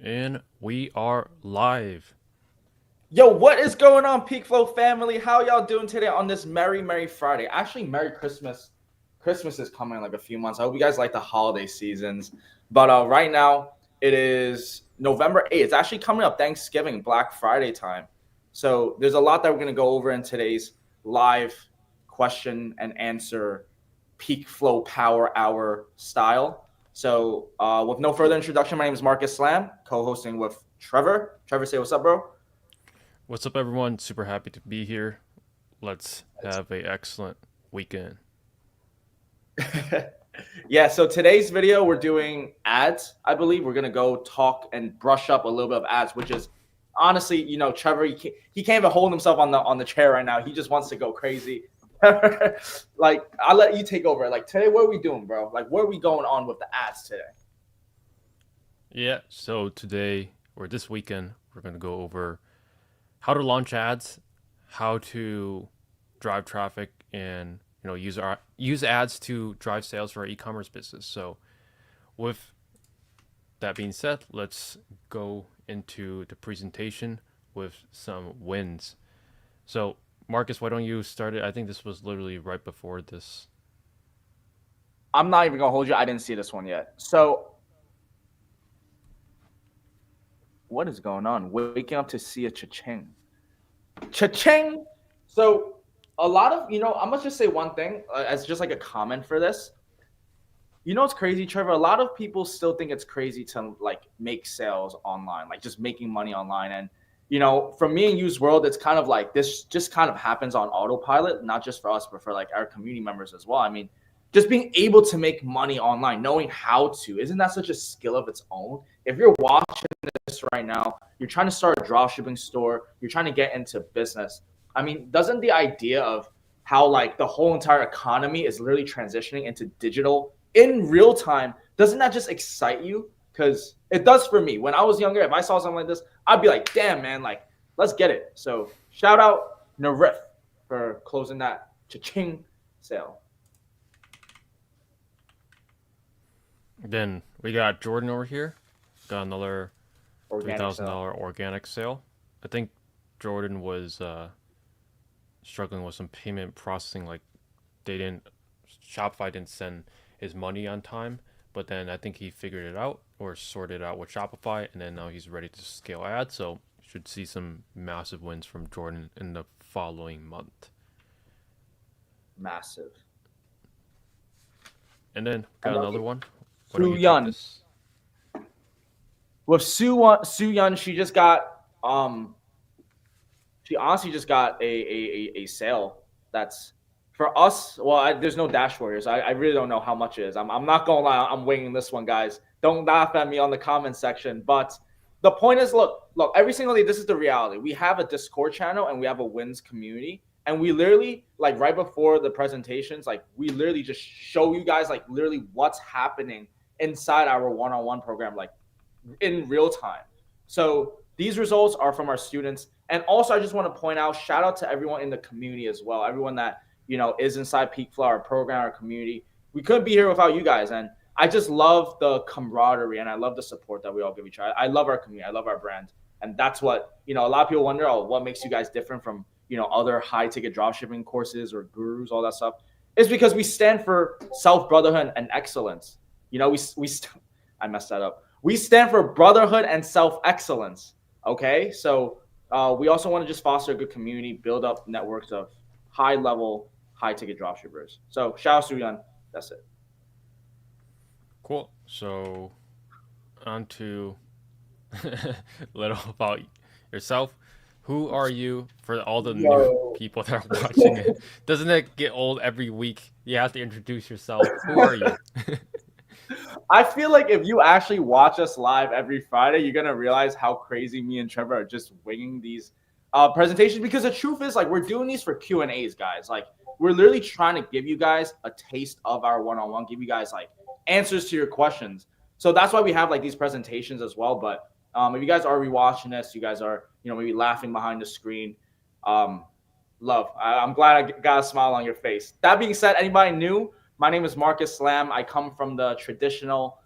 And we are live. Yo, what is going on, PeakFlow family? How y'all doing today on this Merry Friday? Actually, Merry Christmas. Christmas is coming in like a few months. I hope you guys like the holiday seasons. But right now, it is November 8th. It's actually coming up Thanksgiving, Black Friday time. So there's a lot that we're going to go over in today's live question and answer PeakFlow Power Hour style. So with no further introduction, my name is Marcus Slam, co-hosting with Trevor. Trevor, say what's up, bro. What's up, everyone? Super happy to be here. Let's have a excellent weekend. Yeah, so today's video we're doing ads. I believe we're gonna go talk and brush up a little bit of ads, which is honestly, Trevor, he can't even hold himself on the chair right now. He just wants to go crazy. Like, I'll let you take over. Like, today, what are we doing, bro? Like, where are we going on with the ads today? Yeah, so today or this weekend, we're going to go over how to launch ads, how to drive traffic, and use ads to drive sales for our e-commerce business. So, with that being said, let's go into the presentation with some wins. So, Marcus, why don't you start it? I think this was literally right before this. I'm not even gonna hold you. I didn't see this one yet. So, what is going on? Waking up to see a cha-ching. Cha-ching! So a lot of, I'm gonna just say one thing as just like a comment for this. You know what's crazy, Trevor? A lot of people still think it's crazy to like make sales online, like just making money online. And for me and you's world, it's kind of like this just kind of happens on autopilot, not just for us, but for like our community members as well. I mean, just being able to make money online, knowing how to, isn't that such a skill of its own? If you're watching this right now, you're trying to start a dropshipping store, you're trying to get into business. I mean, doesn't the idea of how like the whole entire economy is literally transitioning into digital in real time, doesn't that just excite you? Because it does for me. When I was younger, if I saw something like this, I'd be like, damn, man, like, let's get it. So shout out Narif for closing that cha-ching sale. Then we got Jordan over here. Got another three Organic thousand sale. dollar organic sale. I think Jordan was struggling with some payment processing. Like they didn't, Shopify didn't send his money on time. But then I think he figured it out or sorted it out with Shopify, and then now he's ready to scale ads. So should see some massive wins from Jordan in the following month. Massive. And then got And then another one. Why don't Su you take Yun. this? With Su Yun, she just got she honestly just got a sale that's for us. Well, there's no dashboard here, so I really don't know how much it is. I'm not gonna lie, I'm winging this one, guys. Don't laugh at me on the comment section. But the point is, look, every single day, this is the reality. We have a Discord channel and we have a wins community, and we literally like right before the presentations, like we literally just show you guys like literally what's happening inside our one-on-one program, like in real time. So these results are from our students. And also, I just want to point out, shout out to everyone in the community as well. Everyone that, is inside PeakFlow, our program, our community. We couldn't be here without you guys. And I just love the camaraderie and I love the support that we all give each other. I love our community. I love our brand. And that's what, a lot of people wonder, oh, what makes you guys different from, other high ticket dropshipping courses or gurus, all that stuff. It's because we stand for self brotherhood and excellence. I messed that up. We stand for brotherhood and self-excellence. Okay, so we also want to just foster a good community, build up networks of high-level, high-ticket dropshippers. So shout out to Suyan. That's it. Cool. So on to a little about yourself. Who are you for all the new Yo. people that are watching it? Doesn't it get old every week? You have to introduce yourself. Who are you? I feel like if you actually watch us live every Friday, you're gonna realize how crazy me and Trevor are just winging these presentations. Because the truth is, like, we're doing these for Q&As, guys. Like, we're literally trying to give you guys a taste of our one-on-one, give you guys like answers to your questions. So that's why we have like these presentations as well. But if you guys are rewatching this, you guys are maybe laughing behind the screen. Love. I'm glad I got a smile on your face. That being said, anybody new? My name is Marcus Slam. I come from the traditional,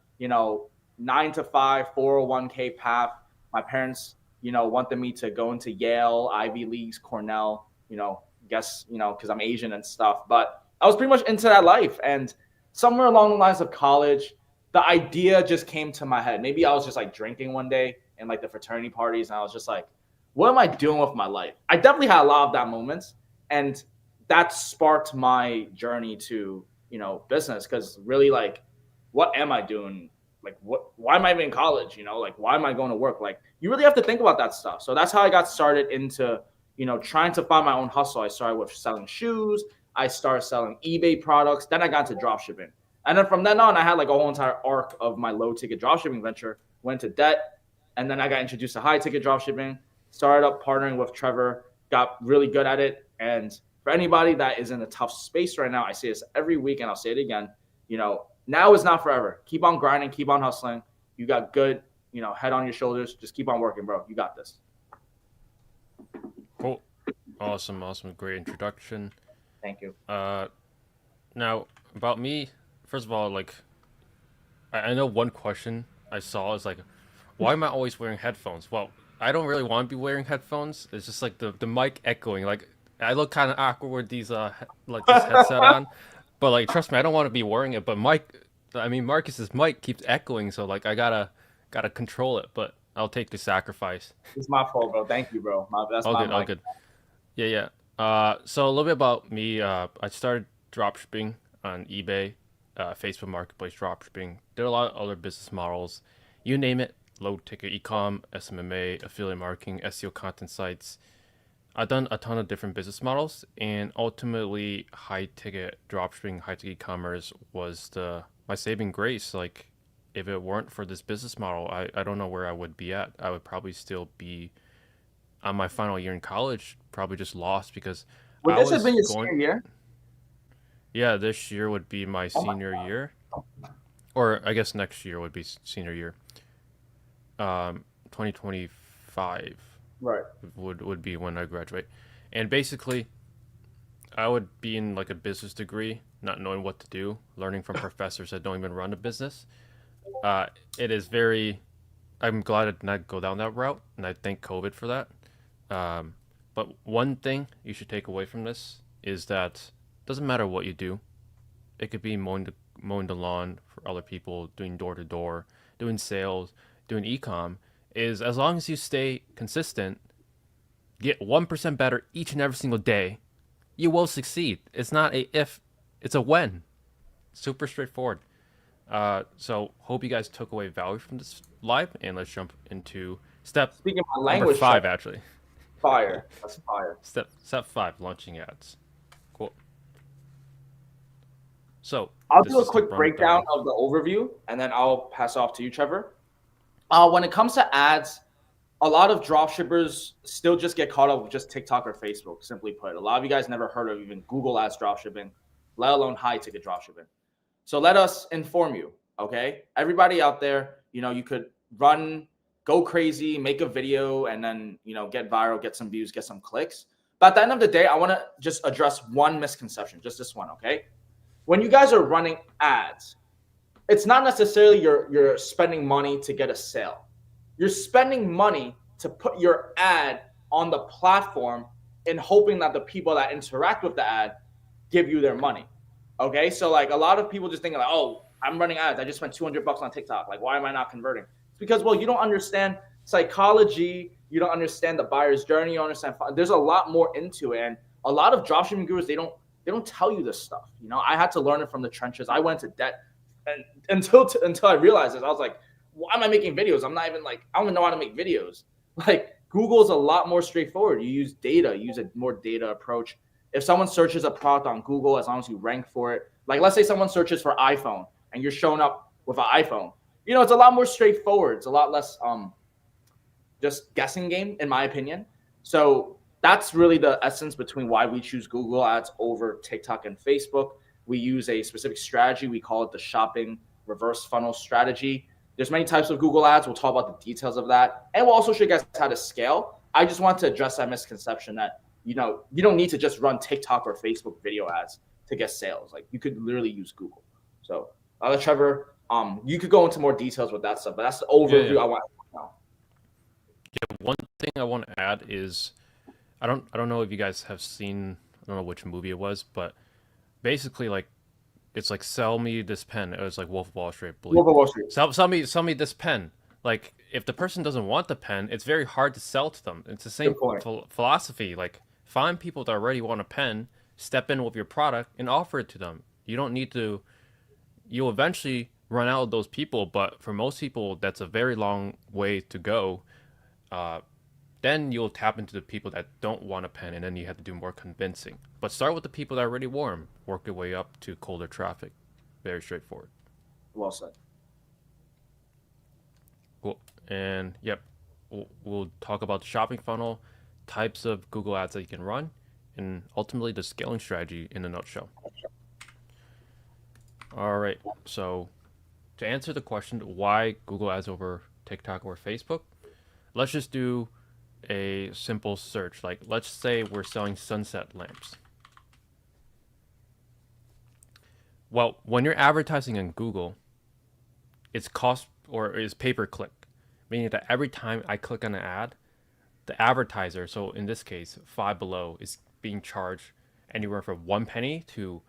9 to 5, 401k path. My parents, wanted me to go into Yale, Ivy Leagues, Cornell, guess, because I'm Asian and stuff. But I was pretty much into that life. And somewhere along the lines of college, the idea just came to my head. Maybe I was just like drinking one day in like the fraternity parties, and I was just like, what am I doing with my life? I definitely had a lot of that moments. And that sparked my journey to, business. Because really, like, what am I doing? Like, why am I even in college? Like, why am I going to work? Like, you really have to think about that stuff. So that's how I got started into, trying to find my own hustle. I started with selling shoes. I started selling eBay products. Then I got into dropshipping. And then from then on, I had like a whole entire arc of my low ticket dropshipping venture, went to debt. And then I got introduced to high ticket dropshipping, started up partnering with Trevor, got really good at it. And for anybody that is in a tough space right now, I say this every week and I'll say it again, now is not forever. Keep on grinding, keep on hustling. You got good, head on your shoulders. Just keep on working, bro. You got this. Cool. Awesome. Great introduction. Thank you. Now about me, first of all, like, I know one question I saw is like, why am I always wearing headphones? Well, I don't really want to be wearing headphones. It's just like the mic echoing. Like, I look kind of awkward with these like this headset on, but like trust me, I don't want to be wearing it. But Marcus's mic keeps echoing, so like I gotta control it. But I'll take the sacrifice. It's my fault, bro. Thank you, bro. That's All my good, all mic. good. Yeah. So a little bit about me. I started dropshipping on eBay, Facebook Marketplace dropshipping. Did a lot of other business models. You name it, low ticket ecom, SMMA, affiliate marketing, SEO content sites. I've done a ton of different business models, and ultimately, high ticket dropshipping, high ticket e-commerce was my saving grace. Like, if it weren't for this business model, I don't know where I would be at. I would probably still be on my final year in college, probably just lost because Would I this have was been your going. senior year? Yeah, this year would be my Oh my, senior year, or I guess next year would be senior year. 2025 right. would be when I graduate, and basically I would be in like a business degree, not knowing what to do, learning from professors that don't even run a business. It is very. I'm glad I did not go down that route, and I thank COVID for that. Um, but one thing you should take away from this is that it doesn't matter what you do. It could be mowing the lawn for other people, doing door to door, doing sales, doing ecom. Is as long as you stay consistent, get 1% better each and every single day, you will succeed. It's not a if, it's a when. Super straightforward. So hope you guys took away value from this live, and let's jump into step Speaking my number language, Trevor, 5. Actually, fire. That's fire. step 5, launching ads. Cool. So I'll this do a is the quick breakdown rundown. of the overview, and then I'll pass off to you, Trevor. When it comes to ads, a lot of dropshippers still just get caught up with just TikTok or Facebook, simply put. A lot of you guys never heard of even Google Ads dropshipping, let alone high ticket dropshipping. So let us inform you, okay? Everybody out there, you could go crazy, make a video, and then, get viral, get some views, get some clicks. But at the end of the day, I want to just address one misconception, just this one, okay? When you guys are running ads, it's not necessarily you're spending money to get a sale. You're spending money to put your ad on the platform and hoping that the people that interact with the ad give you their money. Okay, so like a lot of people just thinking like, oh, I'm running ads. I just spent $200 on TikTok. Like, why am I not converting? It's because, well, you don't understand psychology. You don't understand the buyer's journey. You don't understand. There's a lot more into it, and a lot of dropshipping gurus they don't tell you this stuff. I had to learn it from the trenches. I went to debt, and until I realized this, I was like, why am I making videos? I'm not even like I don't even know how to make videos. Like Google's a lot more straightforward. You use data. You use a more data approach. If someone searches a product on Google, as long as you rank for it, like let's say someone searches for iPhone and you're showing up with an iPhone, it's a lot more straightforward. It's a lot less just guessing game, in my opinion. So that's really the essence between why we choose Google Ads over TikTok and Facebook. We use a specific strategy. We call it the shopping reverse funnel strategy. There's many types of Google Ads. We'll talk about the details of that. And we'll also show you guys how to scale. I just want to address that misconception that you don't need to just run TikTok or Facebook video ads to get sales. Like you could literally use Google. So I'll let Trevor You could go into more details with that stuff, but that's the Yeah, yeah. overview I want to know. Yeah, one thing I want to add is I don't know if you guys have seen, I don't know which movie it was, but basically like it's like sell me this pen. It was like Wolf of Wall Street, I believe. Wolf of Wall Street. Sell me this pen. Like if the person doesn't want the pen, it's very hard to sell to them. It's the Good same point. philosophy. Like find people that already want a pen, step in with your product and offer it to them. You don't need to. You'll eventually run out of those people, but for most people, that's a very long way to go. Uh, then you'll tap into the people that don't want a pen, and then you have to do more convincing. But start with the people that are already warm. Work your way up to colder traffic. Very straightforward. Well said. Cool. And yep, we'll talk about the shopping funnel, types of Google ads that you can run, and ultimately the scaling strategy in a nutshell. All right. So to answer the question, why Google ads over TikTok or Facebook, let's just do a simple search. Like, let's say we're selling sunset lamps. Well, when you're advertising on Google, it's cost or is pay per click, meaning that every time I click on an ad, the advertiser, so in this case, Five Below, is being charged anywhere from 1 penny to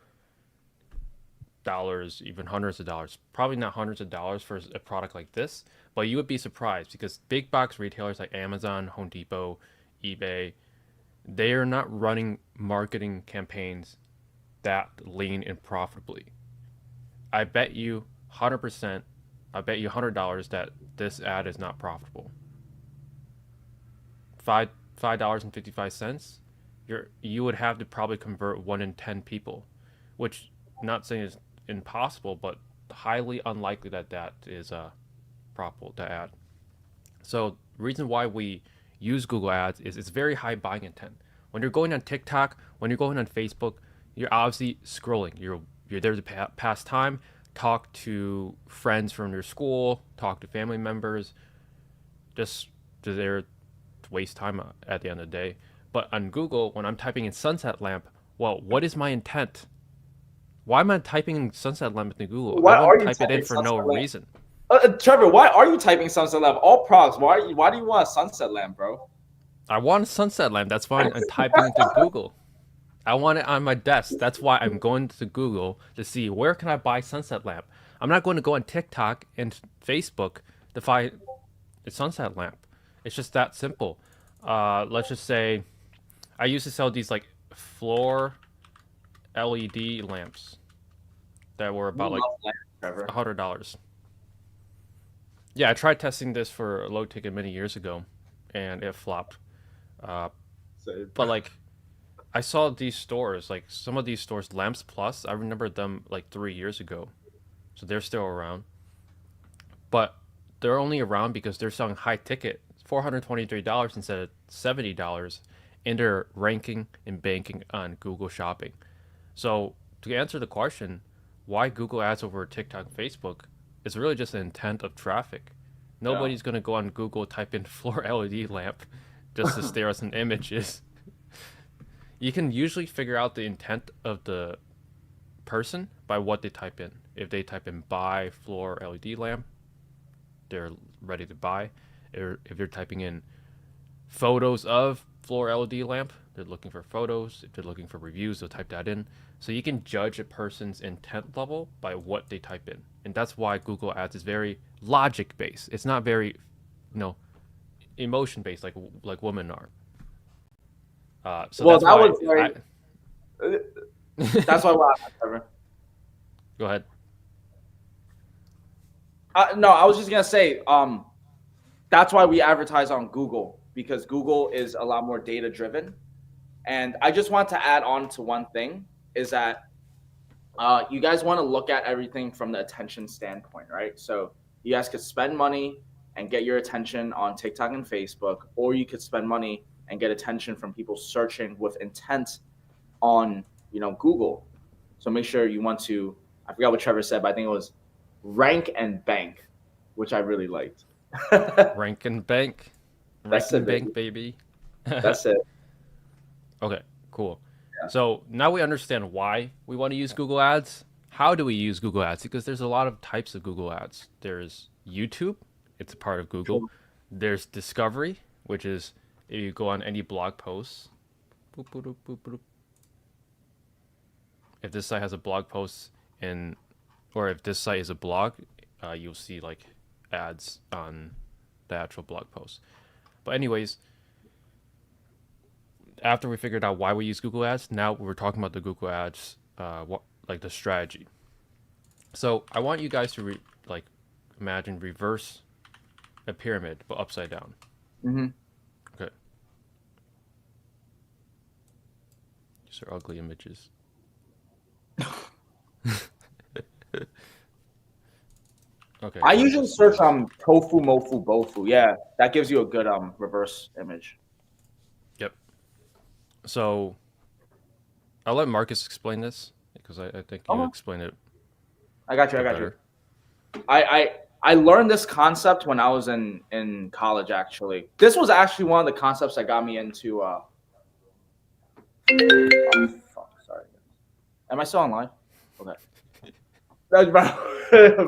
dollars, even hundreds of dollars. Probably not hundreds of dollars for a product like this, but you would be surprised because big box retailers like Amazon, Home Depot, eBay, they are not running marketing campaigns that lean and profitably. I bet you 100%, I bet you $100 that this ad is not profitable. $5.55, you would have to probably convert 1 in 10 people, which not saying is impossible, but highly unlikely that that is profitable to add. So reason why we use Google Ads is it's very high buying intent. When you're going on TikTok, when you're going on Facebook, you're obviously scrolling. You're there to pass time, talk to friends from your school, talk to family members, just to there to waste time at the end of the day. But on Google, when I'm typing in sunset lamp, well, what is my intent? Why am I typing in sunset lamp into Google? I Why are wouldn't you type it in typing for no sunset lamp? reason. Trevor, why are you typing sunset lamp? All products. Why do you want a sunset lamp, bro? I want a sunset lamp. That's why I'm typing into Google. I want it on my desk. That's why I'm going to Google to see where can I buy sunset lamp. I'm not going to go on TikTok and Facebook to find a sunset lamp. It's just that simple. Let's just say I used to sell these like floor LED lamps that were You about like love lamps, Trevor. $100. Yeah, I tried testing this for a low ticket many years ago, and it flopped. Uh, but like I saw these stores, like some of these stores, Lamps Plus. I remember them like 3 years ago, so they're still around. But they're only around because they're selling high ticket, $423 instead of $70, and they're ranking and banking on Google Shopping. So to answer the question, why Google Ads over TikTok and Facebook, it's really just the intent of traffic. Yeah. Nobody's gonna go on Google, type in floor LED lamp, just to stare at some images. You can usually figure out the intent of the person by what they type in. If they type in buy floor LED lamp, they're ready to buy. Or if they're typing in photos of floor LED lamp, they're looking for photos. If they're looking for reviews, they'll type that in. So you can judge a person's intent level by what they type in. And that's why Google Ads is very logic based. It's not very, emotion based like women are. So Well, that's that why was very. That's why we're laughing, Trevor. Go ahead. No, I was just gonna say, that's why we advertise on Google because Google is a lot more data driven. And I just want to add on to one thing is that you guys want to look at everything from the attention standpoint, right? So you guys could spend money and get your attention on TikTok and Facebook, or you could spend money and get attention from people searching with intent on, Google. So make sure you want to, I forgot what Trevor said, but I think it was rank and bank, which I really liked. Rank and bank. Rank That's and it, baby. bank, baby. That's it. Okay, cool. Yeah. So now we understand why we want to use Google Ads, how do we use Google Ads? Because there's a lot of types of Google Ads. There's YouTube, it's a part of Google. True. There's Discovery, which is if you go on any blog post, if this site has a blog post and or if this site is a blog, you'll see like ads on the actual blog post. But anyways, after we figured out why we use Google Ads, now we're talking about the Google Ads, like the strategy. So I want you guys to like imagine reverse a pyramid but upside down. Mm-hmm. Okay, these are ugly images. Okay, I so usually search tofu, mofu, bofu. Yeah, that gives you a good reverse image. yep. So I'll let Marcus explain this because I think you Okay, explain it I got you. I got you. better. I learned this concept when I was in college. Actually, this was actually one of the concepts that got me into. Oh, fuck, sorry. Am I still online? Okay.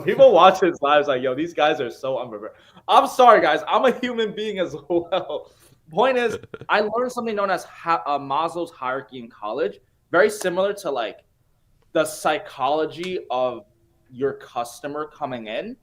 People watch his lives like, yo, these guys are so unprepared. I'm sorry, guys. I'm a human being as well. Point is, I learned something known as Maslow's hierarchy in college, very similar to like the psychology of your customer coming in.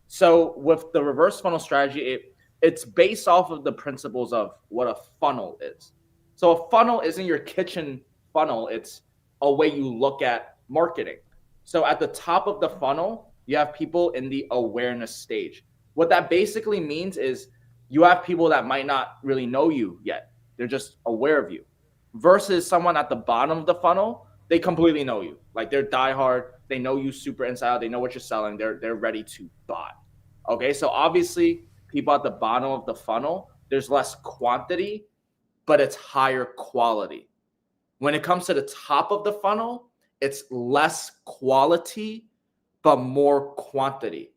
So with the reverse funnel strategy, it's based off of the principles of what a funnel is. So a funnel isn't your kitchen funnel, it's a way you look at marketing. So at the top of the funnel, you have people in the awareness stage. What that basically means is you have people that might not really know you yet. They're just aware of you. Versus someone at the bottom of the funnel, they completely know you. Like they're diehard, they know you super inside out, they know what you're selling, they're ready to buy. Okay, so obviously people at the bottom of the funnel, there's less quantity, but it's higher quality. When it comes to the top of the funnel, it's less quality, but more quantity.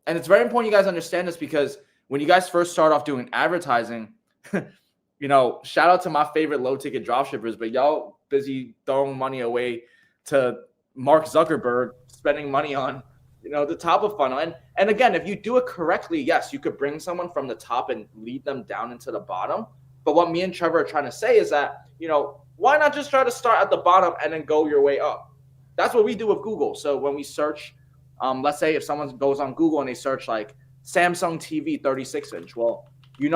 And it's very important you guys understand this because when you guys first start off doing advertising, shout out to my favorite low ticket dropshippers, but y'all busy throwing money away to Mark Zuckerberg, spending money on, the top of funnel. And again, if you do it correctly, yes, you could bring someone from the top and lead them down into the bottom. But what me and Trevor are trying to say is that, why not just try to start at the bottom and then go your way up? That's what we do with Google. So when we search, let's say if someone goes on Google and they search like Samsung TV 36 inch, well,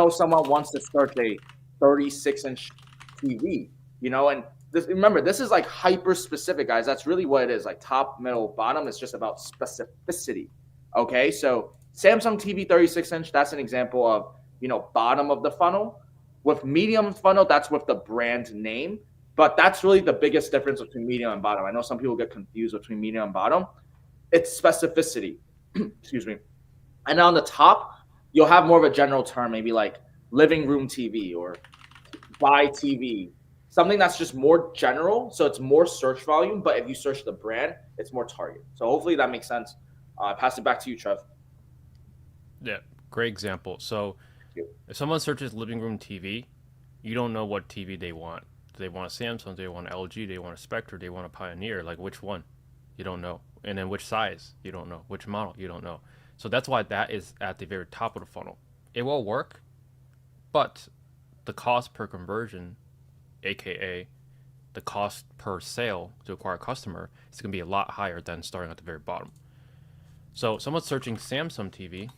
someone wants to search a 36-inch TV, and remember, this is like hyper specific, guys. That's really what it is. Like top, middle, bottom. It's just about specificity. Okay, so Samsung TV 36-inch, that's an example of, bottom of the funnel. With medium funnel, that's with the brand name. But that's really the biggest difference between medium and bottom. I know some people get confused between medium and bottom. It's specificity. Excuse me. And on the top, you'll have more of a general term, maybe like living room TV or buy TV, something that's just more general. So it's more search volume, but if you search the brand, it's more target. So hopefully that makes sense. I pass it back to you, Trev. Yeah, great example. So if someone searches living room TV, you don't know what TV they want. Do they want a Samsung? Do they want an LG? Do they want a Spectre? Do they want a Pioneer? Like which one? You don't know. And then which size? You don't know. Which model? You don't know. So that's why that is at the very top of the funnel. It will work, but the cost per conversion, aka the cost per sale to acquire a customer, is going to be a lot higher than starting at the very bottom. So someone's searching Samsung TV.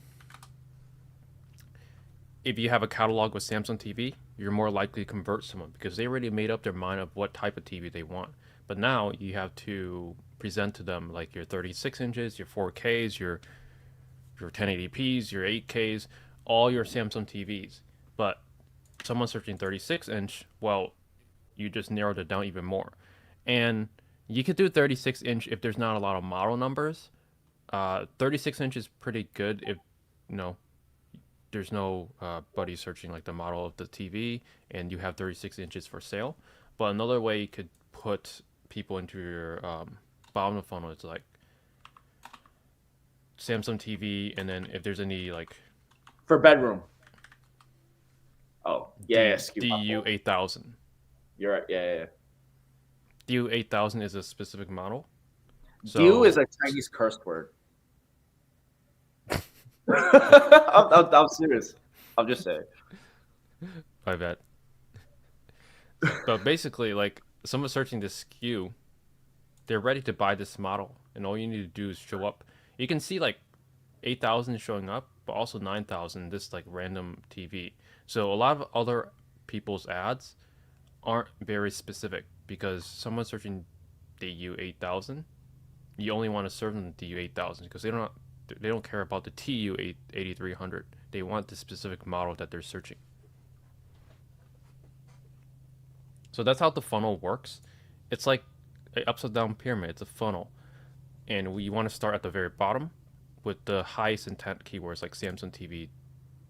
If you have a catalog with Samsung TV, you're more likely to convert someone because they already made up their mind of what type of TV they want. But now you have to present to them like your 36 inches, your 4Ks, your 1080p's, your 8Ks, all your Samsung TVs. But someone searching 36-inch, well, you just narrowed it down even more. And you could do 36-inch if there's not a lot of model numbers. 36-inch is pretty good if there's no buddy searching like the model of the TV and you have 36 inches for sale. But another way you could put people into your bottom of the funnel is like Samsung TV, and then if there's any like For bedroom. Oh, yeah, DU 8000. You're right. Yeah. DU 8000 is a specific model. Deal is So a Chinese curse word. I'm serious. I'm just saying. I bet. But basically, like someone searching this SKU, they're ready to buy this model, and all you need to do is show up. You can see like 8,000 showing up, but also 9,000 this like random TV. So a lot of other people's ads aren't very specific because someone searching DU 8,000, you only want to serve them DU 8,000 because they don't care about the TU 8300. They want the specific model that they're searching. So that's how the funnel works. It's like an upside down pyramid. It's a funnel, and we want to start at the very bottom with the highest intent keywords like Samsung TV,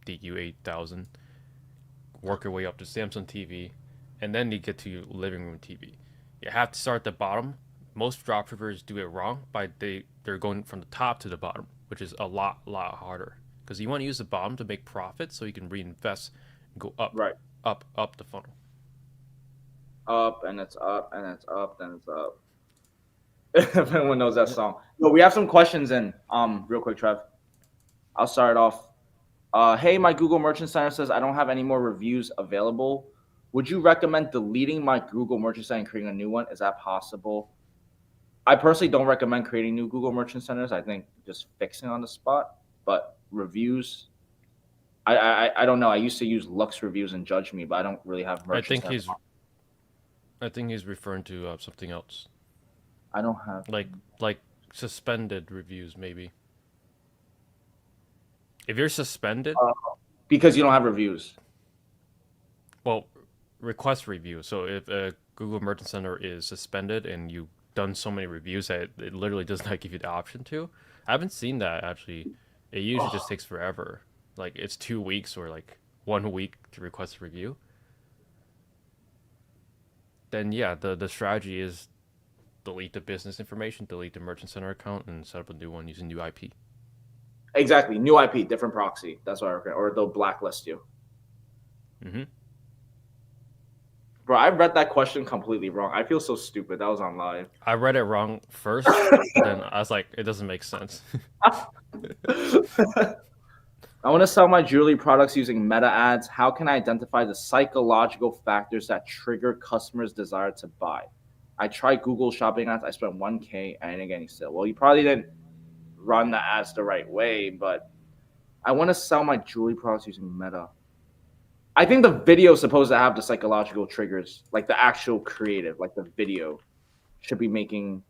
DU 8000, work your way up to Samsung TV, and then you get to living room TV. You have to start at the bottom. Most dropshippers do it wrong by they're going from the top to the bottom, which is a lot harder because you want to use the bottom to make profit so you can reinvest and go up, Right. up the funnel. Up and it's up and it's up, then it's up. If anyone knows that song. No, we have some questions in. Real quick, Trev. I'll start off. Hey, my Google Merchant Center says I don't have any more reviews available. Would you recommend deleting my Google Merchant Center and creating a new one? Is that possible? I personally don't recommend creating new Google Merchant Centers. I think just fixing on the spot. But reviews, I don't know. I used to use Lux Reviews and Judge Me, but I don't really have I Merchant think Center. I think he's referring to something else, I don't have like suspended reviews maybe. If you're suspended, because you don't have reviews. well, request review. So if a Google Merchant Center is suspended and you've done so many reviews that it literally does not give you the option to, I haven't seen that actually. It usually just takes forever. Like it's 2 weeks or like 1 week to request a review. Then yeah, the strategy is delete the business information, delete the Merchant Center account, and set up a new one using new IP. Exactly. New IP, different proxy. That's what I recommend. Or they'll blacklist you. Mm-hmm. Bro, I read that question completely wrong. I feel so stupid. That was on live. I read it wrong first, then I was like, it doesn't make sense. I want to sell my jewelry products using meta ads. How can I identify the psychological factors that trigger customers' desire to buy? I tried Google shopping ads. I spent 1K and I didn't get any sale. Well, you probably didn't run the ads the right way, but I want to sell my jewelry products using meta. I think the video is supposed to have the psychological triggers, like the actual creative, like the video should be making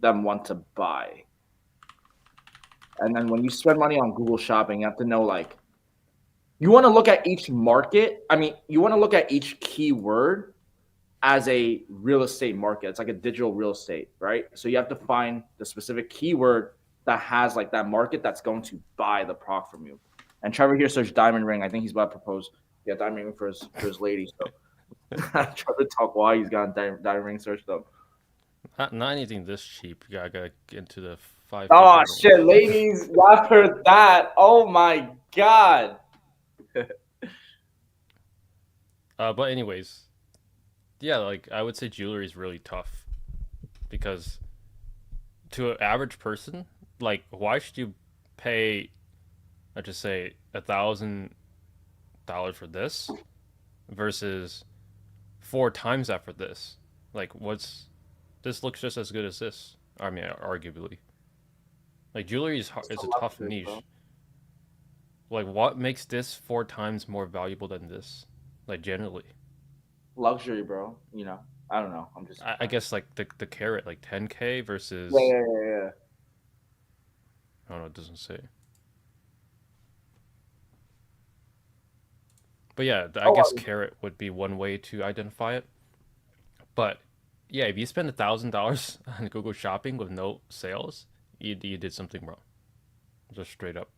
them want to buy. And then when you spend money on Google Shopping, you have to know like you want to look at each market. I mean, you want to look at each keyword as a real estate market. It's like a digital real estate, right? So you have to find the specific keyword that has like that market that's going to buy the product from you. And Trevor here searched diamond ring. I think he's about to propose. Yeah, diamond ring for his lady. So Trevor talk why he's got diamond ring searched up. Not anything this cheap. You gotta get into the five Oh figure shit, range. ladies, y'all heard that? Oh my god. But anyways, yeah, like I would say jewelry is really tough because to an average person, like why should you pay, let's just say $1,000 for this versus 4 times that for this? Like, what's this looks just as good as this? I mean, arguably, like jewelry is a tough Luxury, bro. niche. Like, what makes this 4 times more valuable than this? Like, generally, Luxury, bro. You know, I don't know. I'm just. I guess like the carrot, like 10K Yeah, versus yeah, yeah, yeah. I don't know, it doesn't say. But yeah, I Oh, guess carrot would be one way to identify it. But yeah, if you spend $1,000 on Google Shopping with no sales, you did something wrong. Just straight up.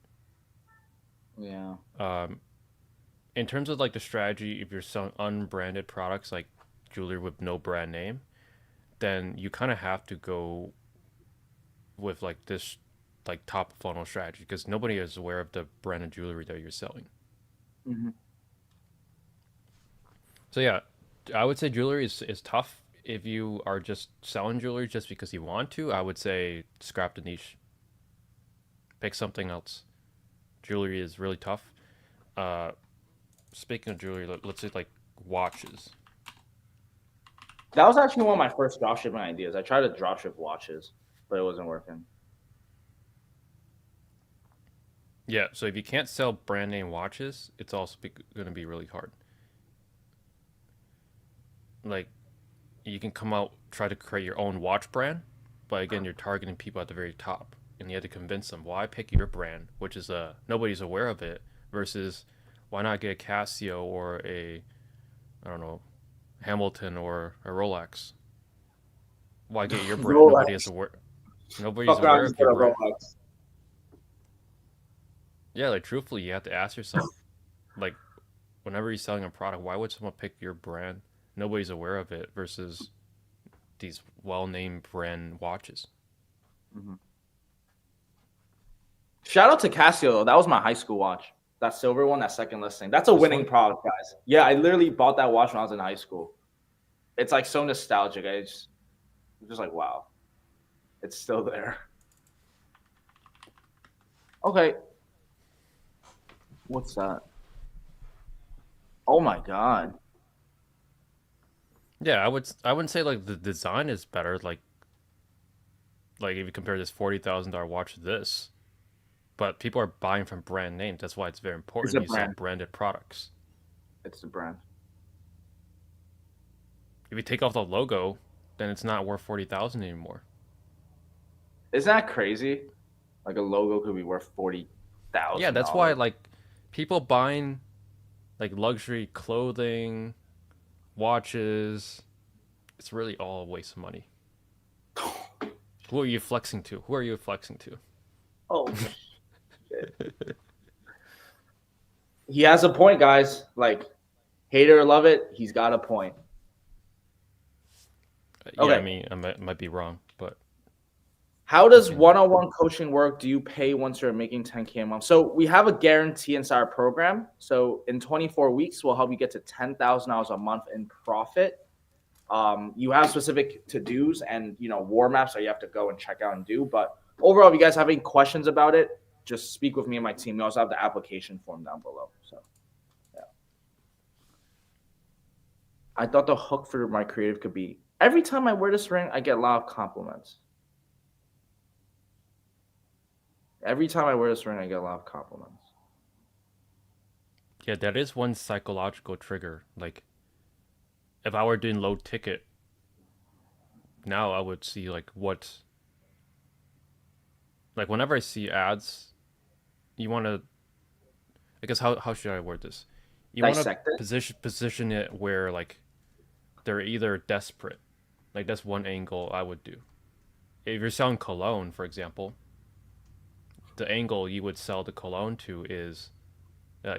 yeah. Um, in terms of like the strategy, if you're selling unbranded products like jewelry with no brand name, then you kind of have to go with like this like top funnel strategy because nobody is aware of the branded jewelry that you're selling. Hmm. So yeah, I would say jewelry is tough if you are just selling jewelry just because you want to, I would say scrap the niche. Pick something else. Jewelry is really tough. Uh, Speaking of jewelry, let's say like watches. That was actually one of my first dropshipping ideas. I tried to dropship watches, but it wasn't working. Yeah, so if you can't sell brand name watches, it's also going to be really hard. Like you can come out try to create your own watch brand, but again, you're targeting people at the very top, and you have to convince them why pick your brand, which is nobody's aware of it, versus why not get a Casio or a I don't know Hamilton or a Rolex. Why get your brand? Nobody is Rolex. aware. Nobody's Fuck around aware and of get your a brand. Rolex. Yeah, like truthfully, you have to ask yourself, like, whenever you're selling a product, why would someone pick your brand? Nobody's aware of it versus these well-named brand watches. Mm-hmm. Shout out to Casio though. That was my high school watch. That silver one, that second listing. That's a This winning one, product, guys. Yeah, I literally bought that watch when I was in high school. It's like so nostalgic. I'm just like, wow, it's still there. Okay, what's that? Oh my god. yeah, I wouldn't say like the design is better. Like if you compare this $40,000 watch to this, but people are buying from brand names. That's why it's very It's important a you sell brand. branded products. It's a brand. If you take off the logo, then it's not worth 40,000 anymore. Isn't that crazy? Like a logo could be worth forty Yeah, thousand that's why dollars. like people buying like luxury clothing, watches, it's really all a waste of money. Who are you flexing to? Who are you flexing to? Oh shit. He has a point, guys. Like, hate it or love it, he's got a point. Yeah, I Okay. mean, might be wrong, but How does continue. one-on-one coaching work? Do you pay once you're making 10K a month? So we have a guarantee inside our program. So in 24 weeks, we'll help you get to $10,000 a month in profit. You have specific to-dos and war maps that you have to go and check out and do. But overall, if you guys have any questions about it, just speak with me and my team. We also have the application form down below. So yeah. I thought the hook for my creative could be every time I wear this ring, I get a lot of compliments. Every time I wear this ring, I get a lot of compliments. Yeah, that is one psychological trigger. Like, if I were doing low ticket, now I would see like whenever I see ads, you want to, I guess how should I word this? You want to Dissect it. position it where like they're either desperate. Like that's one angle I would do. If you're selling cologne, for example, the angle you would sell the cologne to is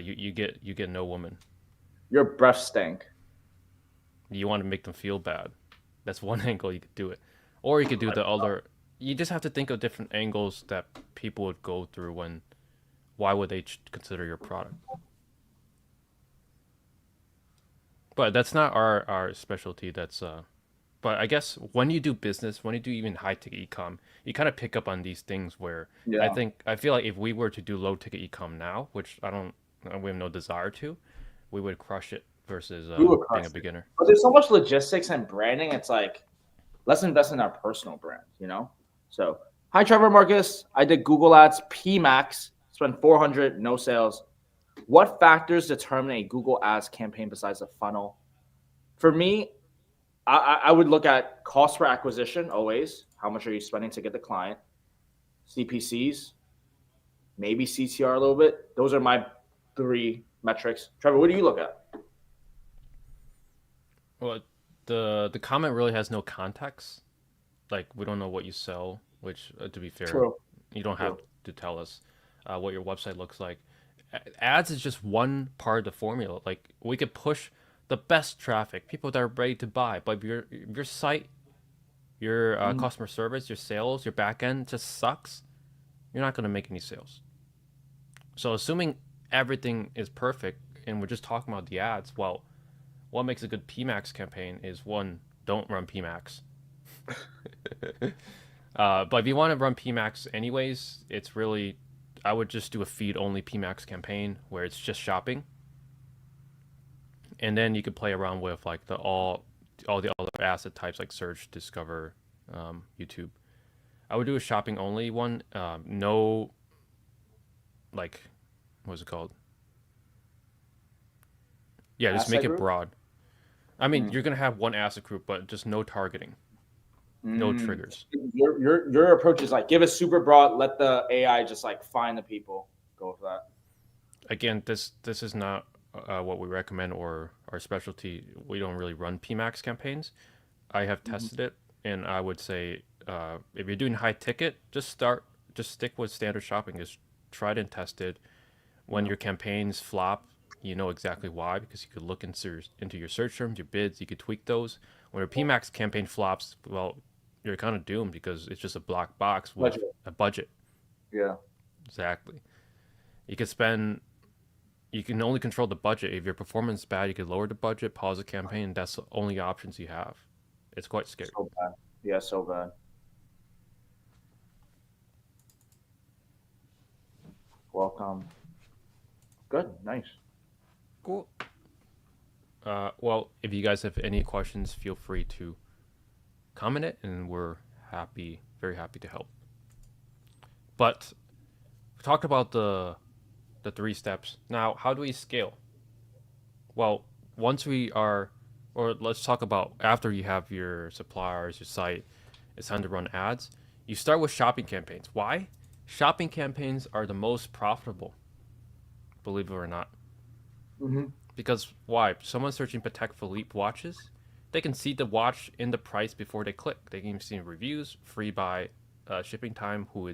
you get no woman. Your breath stank. You want to make them feel bad. That's one angle you could do it, or you could do the other. You just have to think of different angles that people would go through when. Why would they consider your product? But that's not our specialty. But I guess when you do business, when you do even high ticket ecom, you kind of pick up on these things where Yeah. I feel like if we were to do low ticket ecom now, which I don't, we have no desire to, we would crush it versus We were being a crushed it. beginner. But there's so much logistics and branding. It's like, let's invest in our personal brand. So, hi, Trevor Marcus. I did Google Ads PMax, spent 400, no sales. What factors determine a Google Ads campaign besides the funnel? For me, I would look at cost per acquisition always. How much are you spending to get the client? CPCs, maybe CTR a little bit. Those are my three metrics. Trevor, what do you look at? Well, the comment really has no context. Like we don't know what you sell, which to be fair, True. you don't have True. to tell us what your website looks like. Ads is just one part of the formula. Like we could push the best traffic, people that are ready to buy, but if your site, your Mhm. customer service, your sales, your back end just sucks, you're not going to make any sales. So assuming everything is perfect and we're just talking about the ads, well, what makes a good PMAX campaign is one, don't run PMax. But if you want to run PMax anyways, it's really, I would just do a feed only PMax campaign where it's just shopping, and then you could play around with like all the other asset types like search, discover, YouTube. I would do a shopping only one. No, like, what's it called? Yeah, just make Asset it group. broad. I mean, Mm. you're gonna have one asset group, but just no targeting, no Mm. triggers. Your approach is like give it super broad, let the AI just like find the people. Go for that. Again, this is not what we recommend or our specialty. We don't really run PMax campaigns. I have Hmm. tested it, and I would say if you're doing high ticket, just stick with standard shopping. Just try it and test it. When Yeah. your campaigns flop, you know exactly why because you could look into your search terms, your bids. You could tweak those. When your PMax campaign flops, well, you're kind of doomed because it's just a black box with Budget. a budget. Yeah. Exactly. You could spend. You can only control the budget. If your performance is bad, you could lower the budget, pause the campaign. That's the only options you have. It's quite scary. So bad. Yeah, so bad. Welcome. Good. Nice. Cool. Well, if you guys have any questions, feel free to comment it, and we're very happy to help. But we talked about the three steps. Now, how do we scale? Well, once we are, or let's talk about after you have your suppliers, your site, it's time to run ads. You start with shopping campaigns. Why? Shopping campaigns are the most profitable, believe it or not. Hmm. Because why? Someone searching Patek Philippe watches, they can see the watch in the price before they click. They can even see reviews, free by shipping time, who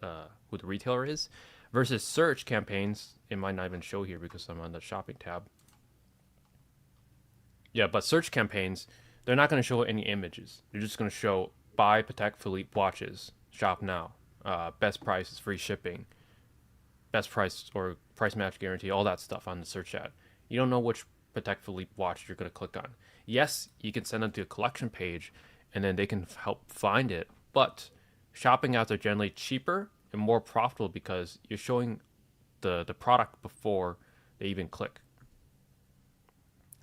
the retailer is. Versus search campaigns, it might not even show here because I'm on the shopping tab. Yeah, but search campaigns, they're not going to show any images. They're just going to show buy Patek Philippe watches, shop now, best price is free shipping, best price or price match guarantee, all that stuff on the search ad. You don't know which Patek Philippe watch you're going to click on. Yes, you can send them to a collection page and then they can help find it, but shopping ads are generally cheaper and more profitable because you're showing the product before they even click.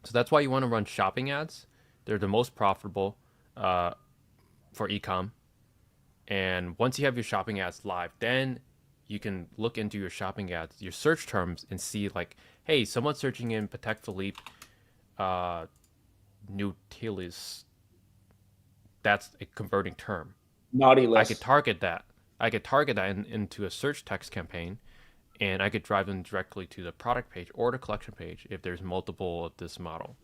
So that's why you want to run shopping ads. They're the most profitable uh, for ecom. And once you have your shopping ads live, then you can look into your shopping ads, your search terms, and see like, hey, someone's searching in Patek Philippe uh, Nutilis. That's a converting term. Naughty I could list. target that. I could target that into a search text campaign, and I could drive them directly to the product page or the collection page if there's multiple of this model.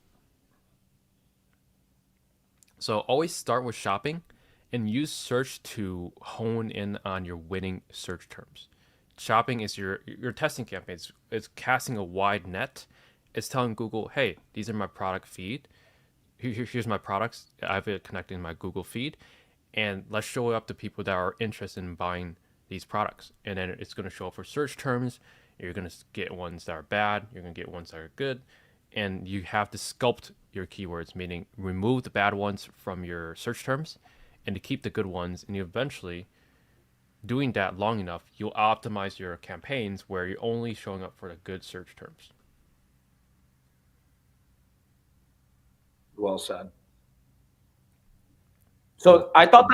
So always start with shopping and use search to hone in on your winning search terms. Shopping is your testing campaign. It's casting a wide net. It's telling Google, hey, these are my product feed. Here's my products. I have it connected in my Google feed, and let's show it up to people that are interested in buying these products. And then it's going to show up for search terms. You're going to get ones that are bad. You're going to get ones that are good, and you have to sculpt your keywords, meaning remove the bad ones from your search terms and to keep the good ones. And you eventually, doing that long enough, you'll optimize your campaigns where you're only showing up for the good search terms. Well said. Cool. So I thought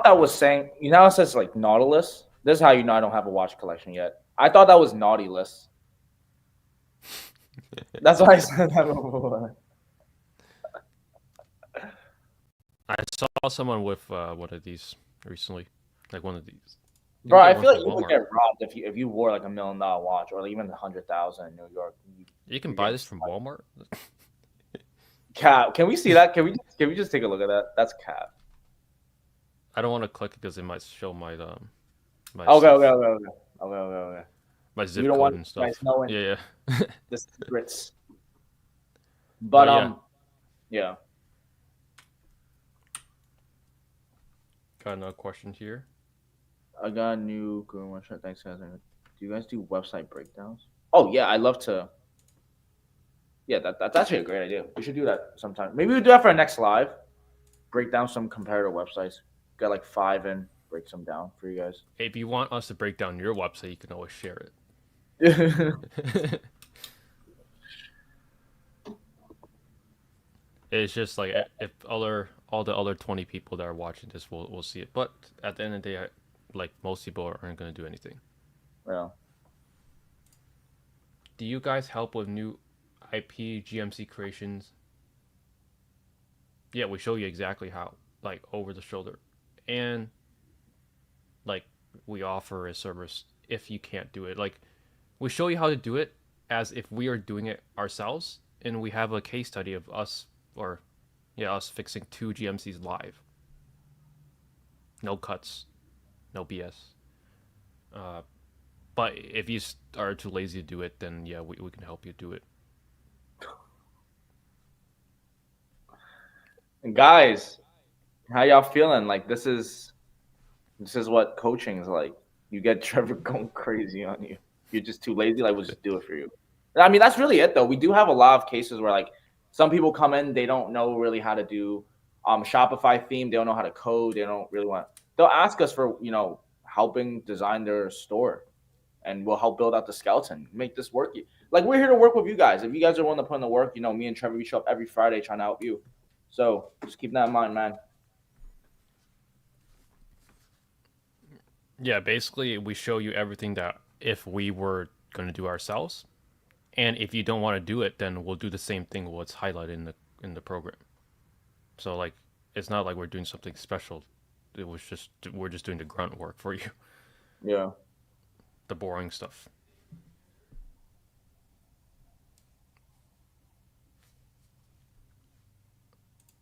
that was saying you know it says like Nautilus. This is how you know I don't have a watch collection yet. I thought that was naughty list. That's why I said that before. I saw someone with one of these recently, like one of these. You can Bro, get I one feel like from you would Walmart. get robbed if you wore like $1 million watch or like even 100,000 in New York. You can You're buy getting this from Walmart. cap. Can we see that? Can we just take a look at that? That's cap. I don't want to click it because it might show my Okay, okay, stuff, okay, okay, okay, okay, okay. my You zip don't code want and guys stuff. knowing Yeah, yeah. the secrets, but But yeah, yeah. got another question here. I got a new Google website. Thanks, guys. Do you guys do website breakdowns? Oh yeah, I love to. Yeah, that's actually a great idea. We should do that sometime. Maybe we'll do that for our next live. break down some competitor websites. Got like five and break some down for you guys. If you want us to break down your website, you can always share it. It's just like if all the other 20 people that are watching this will see it. But at the end of the day, like most people aren't going to do anything. Yeah. Do you guys help with new IP GMC creations? Yeah, we show you exactly how, like over the shoulder, and like we offer a service if you can't do it. Like we show you how to do it as if we are doing it ourselves, and we have a case study of us or yeah us fixing two GMCs live. No cuts, no BS. Uh, but if you are too lazy to do it, then yeah, we can help you do it. And guys, how y'all feeling? Like this is what coaching is like. You get Trevor going crazy on you. You're just too lazy. Like we'll just do it for you. I mean, that's really it though. We do have a lot of cases where like some people come in, they don't know really how to do Shopify theme. They don't know how to code. They don't really want. They'll ask us for helping design their store, and we'll help build out the skeleton, make this work. Like we're here to work with you guys. If you guys are willing to put in the work, me and Trevor, we show up every Friday trying to help you. So just keep that in mind, man. Yeah, basically we show you everything that if we were going to do ourselves, and if you don't want to do it, then we'll do the same thing. What's highlighted in the program. So like, it's not like we're doing something special. It was just we're just doing the grunt work for you, Yeah. the boring stuff.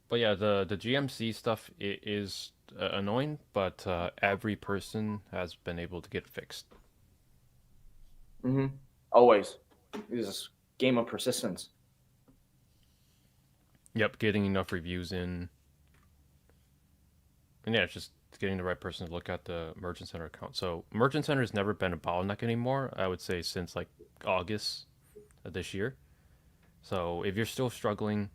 But yeah, the GMC stuff is annoying, but every person has been able to get fixed. Mm-hmm. Always. This is a game of persistence. Yep, getting enough reviews in, and yeah, it's just getting the right person to look at the Merchant Center account. So Merchant Center has never been a bottleneck anymore. I would say since like August of this year. So if you're still struggling,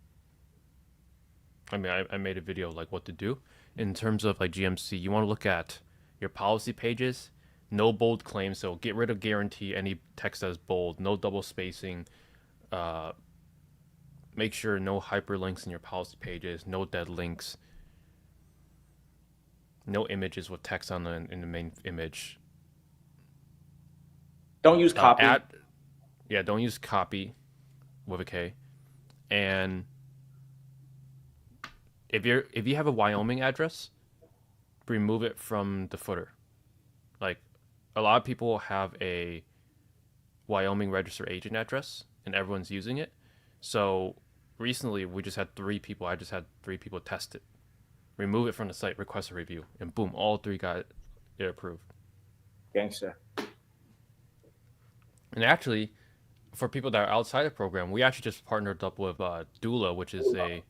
I mean, I made a video like what to do in terms of like GMC. You want to look at your policy pages, no bold claims. So get rid of guarantee any text that is bold, no double spacing. Uh, make sure no hyperlinks in your policy pages, no dead links, no images with text on in the main image. Don't use copy. Add yeah, don't use copy with a K. And if you have a Wyoming address, remove it from the footer. Like a lot of people have a Wyoming register agent address and everyone's using it. So recently we just had three people. I just had three people test it. Remove it from the site, request a review, and boom, all three got it approved. Gangster. And actually, for people that are outside the program, we actually just partnered up with Doula, which is a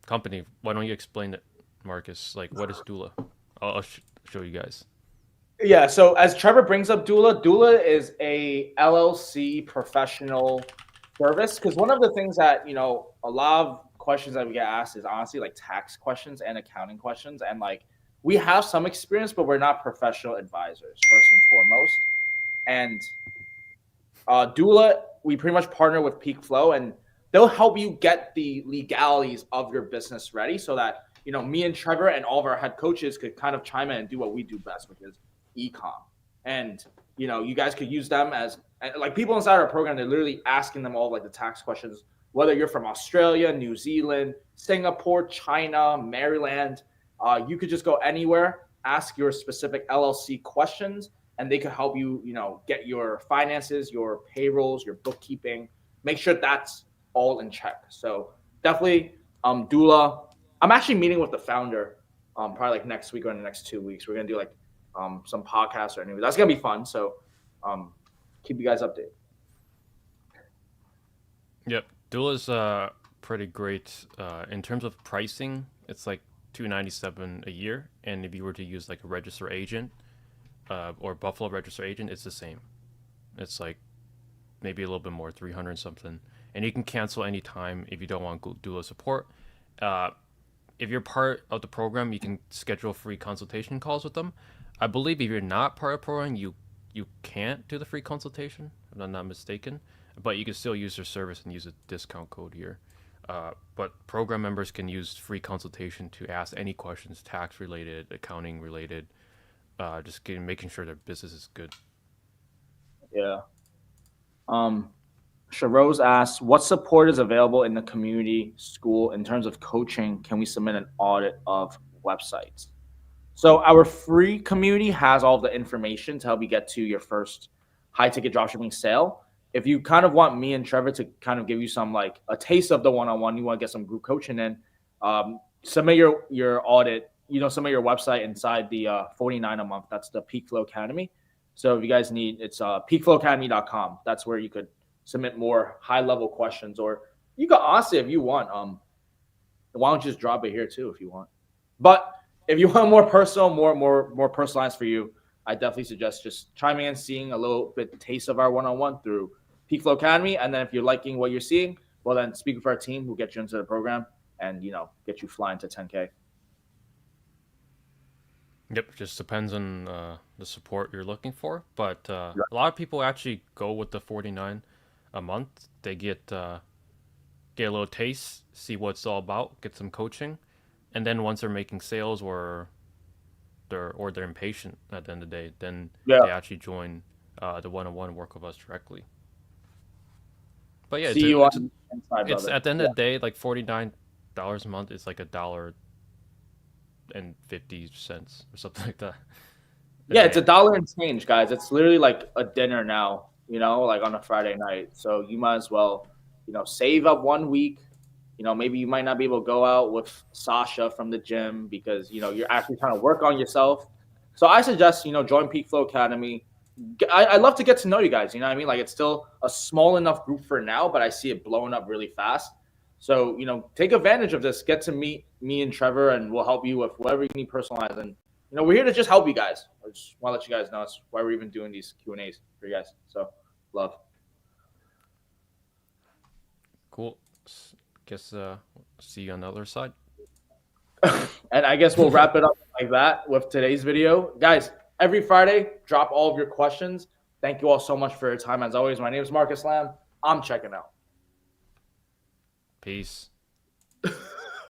company. Why don't you explain it, Marcus? Like, what is Doula? I'll show you guys. Yeah, so as Trevor brings up Doula is a LLC professional service, because one of the things that a lot of questions that we get asked is honestly like tax questions and accounting questions, and like we have some experience, but we're not professional advisors first and foremost. And Doula, we pretty much partner with PeakFlow, and they'll help you get the legalities of your business ready, so that me and Trevor and all of our head coaches could kind of chime in and do what we do best, which is ecom. And you guys could use them as like people inside our program. They're literally asking them all like the tax questions, whether you're from Australia, New Zealand, Singapore, China, Maryland. You could just go anywhere, ask your specific LLC questions, and they could help you, get your finances, your payrolls, your bookkeeping, make sure that's all in check. So definitely, Doula. I'm actually meeting with the founder, probably like next week or in the next 2 weeks. We're gonna do like some podcasts or anything. That's gonna be fun. So keep you guys updated. Yep, Doula's pretty great in terms of pricing. It's like $297 a year, and if you were to use like a register agent or Buffalo register agent, it's the same. It's like maybe a little bit more, 300 something, and you can cancel anytime if you don't want Doula support. Uh, if you're part of the program, you can schedule free consultation calls with them. I believe if you're not part of the program, you can't do the free consultation, if I'm not mistaken. But you can still use their service and use a discount code here. But program members can use free consultation to ask any questions, tax related, accounting related, making sure their business is good. Yeah. Sharose asks, what support is available in the community school in terms of coaching? Can we submit an audit of websites? So our free community has all the information to help you get to your first high ticket dropshipping sale. If you kind of want me and Trevor to kind of give you some like a taste of the one-on-one, you want to get some group coaching in, submit your audit, submit your website inside the $49 a month. That's the PeakFlow Academy. So if you guys need, it's peakflowacademy.com. That's where you could submit more high level questions, or you can honestly, if you want, why don't you just drop it here too if you want. But if you want more personal, more personalized for you, I definitely suggest just chiming in, seeing a little bit taste of our one-on-one through PeakFlow Academy. And then if you're liking what you're seeing, well, then speak with our team. We'll get you into the program and, get you flying to 10K. Yep, just depends on the support you're looking for. But a lot of people actually go with the 49 a month. They get a little taste, see what it's all about, get some coaching, and then once they're making sales or they're impatient at the end of the day, then they actually join the one-on-one work with us directly. But yeah, it's at the end of the day, like $49 a month is like $1.50 or something like that. Yeah, it's $1 and change, guys. It's literally like a dinner now, like on a Friday night. So you might as well, save up 1 week. Maybe you might not be able to go out with Sasha from the gym because, you're actually trying to work on yourself. So I suggest, join PeakFlow Academy. I love to get to know you guys. You know what I mean? Like, it's still a small enough group for now, but I see it blowing up really fast. So, take advantage of this. Get to meet me and Trevor, and we'll help you with whatever you need personalized. And, we're here to just help you guys. I just want to let you guys know that's why we're even doing these Q&As for you guys. So, love. Cool. Guess see you on the other side. And I guess we'll wrap it up like that with today's video. Guys, every Friday, drop all of your questions. Thank you all so much for your time. As always, my name is Marcus Lamb. I'm checking out. Peace.